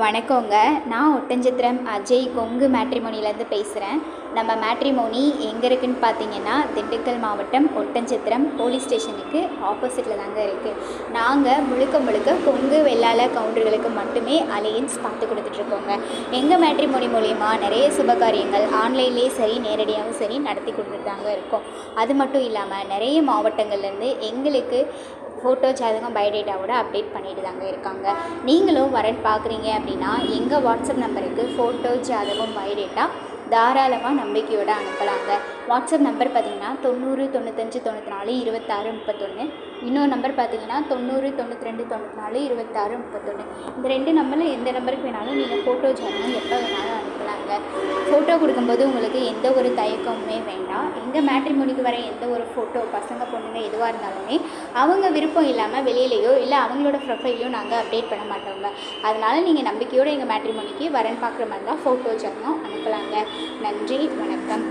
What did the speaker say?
வணக்கங்க. நான் ஒட்டஞ்சத்திரம் அஜய் கொங்கு மேட்ரிமோனிலேருந்து பேசுகிறேன். நம்ம மேட்ரிமோனி எங்கே இருக்குதுன்னு பார்த்தீங்கன்னா, திண்டுக்கல் மாவட்டம் ஒட்டஞ்சத்திரம் போலீஸ் ஸ்டேஷனுக்கு ஆப்போசிட்டில் தாங்க இருக்குது. நாங்கள் முழுக்க கொங்கு வெள்ளாள கவுண்டர்களுக்கு மட்டுமே அலையன்ஸ் பார்த்து கொடுத்துட்ருக்கோங்க. எங்கள் மேட்ரிமோனி மூலிமா நிறைய சுபகாரியங்கள் ஆன்லைன்லேயே சரி நேரடியாகவும் சரி நடத்தி கொடுத்துட்டு தாங்க இருக்கோம். அது மட்டும் இல்லாமல் நிறைய மாவட்டங்கள்லேருந்து எங்களுக்கு ஃபோட்டோ ஜாதகம் பயோடேட்டாவோட அப்டேட் பண்ணிட்டு தாங்க இருக்காங்க. நீங்களும் வரன் பார்க்குறீங்க அப்படின்னா எங்கள் வாட்ஸ்அப் நம்பருக்கு ஃபோட்டோ ஜாதகம் பயோடேட்டா தாராளமாக நம்பிக்கையோடு அனுப்பலாங்க. வாட்ஸ்அப் நம்பர் பார்த்திங்கன்னா 90 95 94 26 31. இன்னொரு நம்பர் பார்த்திங்கன்னா 90 92 94 26 31. இந்த 2 நம்பரில் எந்த நம்பருக்கு வேணாலும் நீங்கள் ஃபோட்டோ ஜாதகம் எப்போ வேணாலும் அனுப்பலாங்க. ஃபோட்டோ கொடுக்கும்போது உங்களுக்கு எந்த ஒரு தயக்கமுமே வேண்டாம். எங்கள் மேட்ரிமோனிக்கு வர எந்த ஒரு ஃபோட்டோ பசங்க பொண்ணுங்க எதுவாக இருந்தாலுமே அவங்க விருப்பம் இல்லாமல் வெளியிலையோ இல்லை அவங்களோட ப்ரொஃபைலையோ நாங்கள் அப்டேட் பண்ண மாட்டோங்க. அதனால் நீங்கள் நம்பிக்கையோடு எங்கள் மேட்ரிமோனிக்கு வரன் பார்க்குற மாதிரி தான் ஃபோட்டோ ஜாதகம் அனுப்பலாங்க. நன்றி, வணக்கம்.